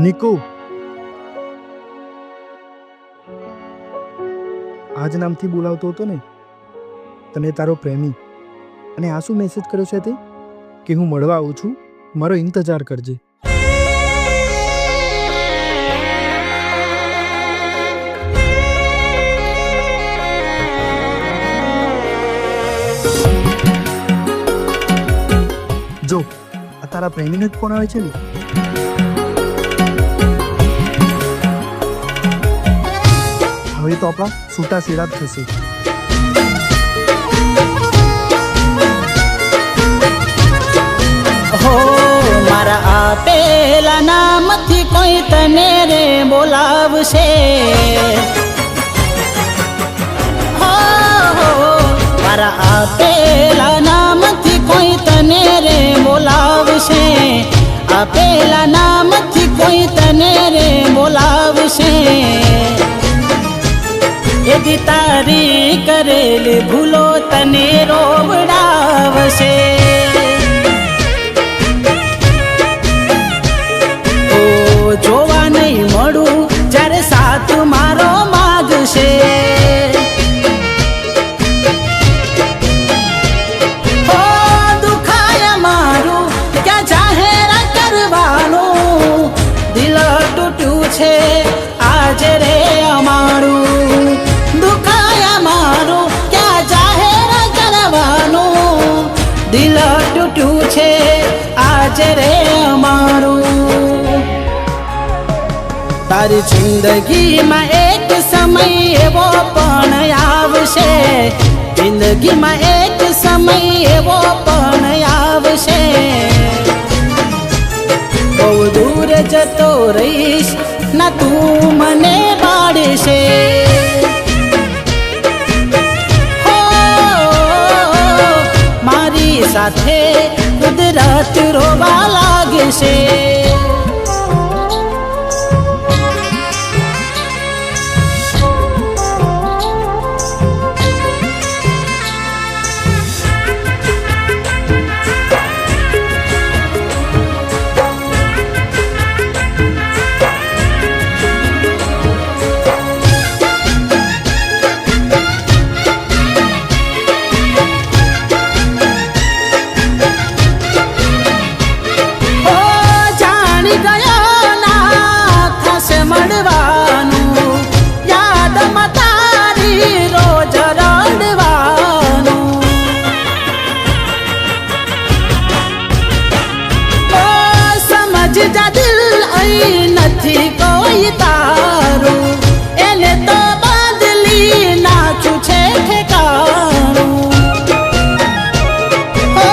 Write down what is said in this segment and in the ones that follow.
નિકુ, આજ નામથી બોલાવતો હતો ને તને તારો પ્રેમી, અને આ શું મેસેજ કર્યો છે તે કે હું મળવા આવું છું, મારો ઇંતજાર કરજે. જો આ તારા પ્રેમીનો જ ફોન આવે છે ને. હવે તો આપણા છૂટા છેડા જ થશે. હો મારા આપેલા નામથી કોઈ તને રે બોલાવશે. હો મારા આપેલા નામથી કોઈ તને રે બોલાવશે. આપેલા નામથી કોઈ તને રે બોલાવશે. એદી તારી કરેલી ભૂલો તને રોવડાવશે. જોવા નહીં મળું જ્યારે સાથ મારો માગશે. હો દુખાય મારું ક્યાં જાહેર કરવાનું. દિલ તૂટ્યું છે આજે રે અમારું. દુખાય મારું ક્યાં જાહેર કરવાનું. દિલ તૂટ્યું છે આજે રે અમારું. તારી જિંદગીમાં એક સમય એવો પણ આવશે. જિંદગીમાં એક સમય એવો પણ આવશે. બહુ દૂર જતો રહીશ ના તું મને પાડશે. હો મારી સાથે કુદરત રોવા લાગશે. નથી કોઈ તારું એને તો બદલી નાખ્યું છે ઠેકાણું. હો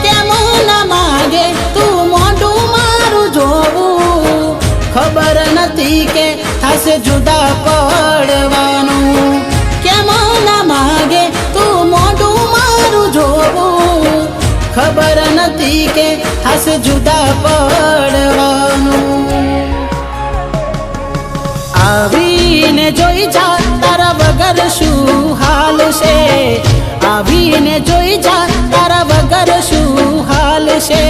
કેમ ના માગે તું મોઢું મારું જોવું. ખબર નથી કે થશે જુદા પડવાનું. કેમ ના માગે તું મોઢું મારું જોવું. ખબર નથી કે થશે જુદા પડવાનું. આવીને જોઈ જા તારા વગર શું હાલ છે. આવીને જોઈ જા તારા વગર શું હાલ છે.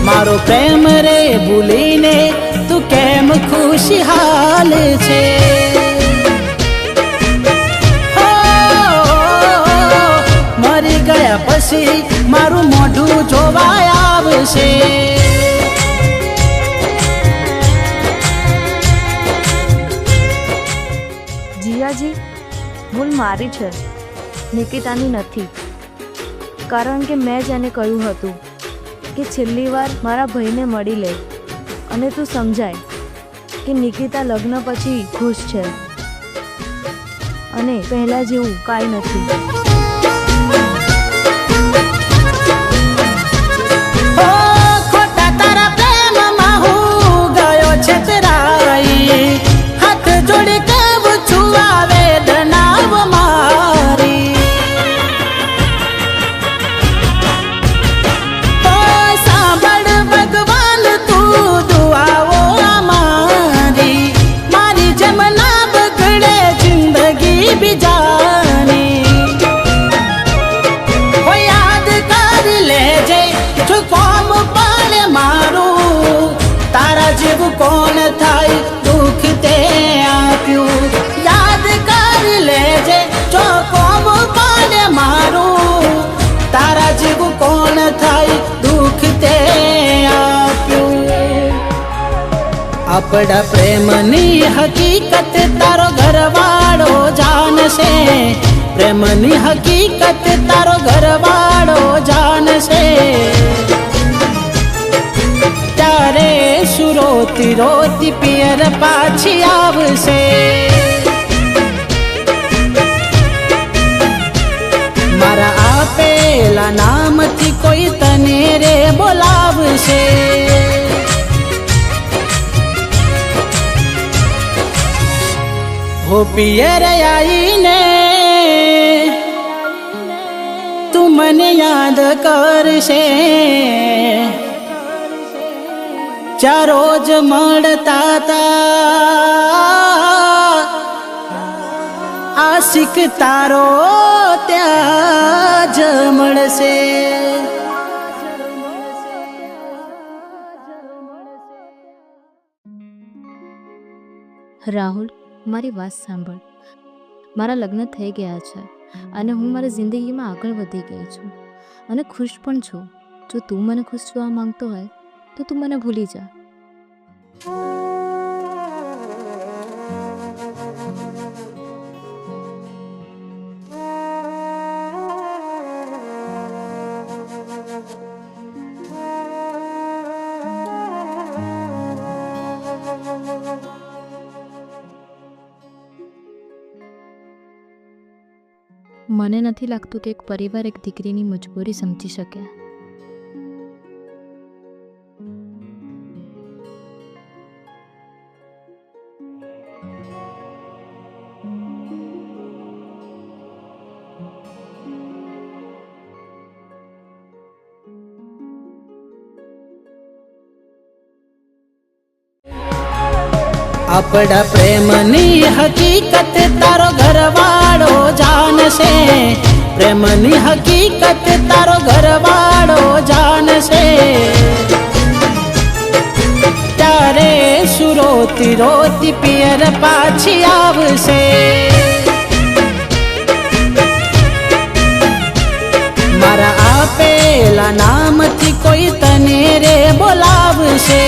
મારો પ્રેમ રે ભૂલીને તું કેમ ખુશહાલ છે. હો મરી ગયા પછી મારું મોઢું જોવા આવશે. જીયાજી, ભૂલ મારી છે, નિકિતાની નથી. કારણ કે મેં જ એને કહ્યું હતું કે છેલ્લી વાર મારા ભાઈને મળી લે અને તું સમજાય કે નિકિતા લગ્ન પછી ખુશ છે અને પહેલાં જેવું કાંઈ નથી. ખોટા તારા પ્રેમમાં હું ગયો છેતરાઈ. હાથ જોડી કહું છું આ વેદનાવ મારી. સાંભળ ભગવાન તું દુઆઓ અમારી. મારી જેમ ના બગડે જિંદગી બીજાની. જેવું કોણ થાય દુઃખ તે આપ્યું. યાદ કરી લેજે જો કોમ પાડે મારું, તારા જેવું કોણ થાય દુઃખ તે આપ્યું. આપણા પ્રેમની હકીકત તારો ઘરવાળો જાણશે, પ્રેમની હકીકત તારો ઘરવાળો જાણશે. ત્યારે શું રોતી રોતી પિયર પાછી આવશે. મારા આપેલા નામથી કોઈ તને રે બોલાવશે. હો પિયર આઈને તું મને યાદ કરશે. ચાર રોજ મળતા તા આશિક તારો ત્યાં જ મળશે. રાહુલ, મારી વાત સાંભળ. મારા લગ્ન થઈ ગયા છે અને હું મારી જિંદગીમાં આગળ વધી ગઈ છું અને ખુશ પણ છું. જો તું મને ખુશ જોવા માંગતો હોય તો તું મને ભૂલી જા. મને નથી લાગતું કે એક પરિવાર એક દીકરીની મજબૂરી સમજી શકે. આપણા પ્રેમની હકીકત તારો ઘરવાળો જાણશે, પ્રેમની હકીકત તારો ઘરવાળો જાણશે. ત્યારે શું રોતી રોતી પિયર પાછી આવશે. મારા આપેલા નામથી કોઈ તને રે બોલાવશે.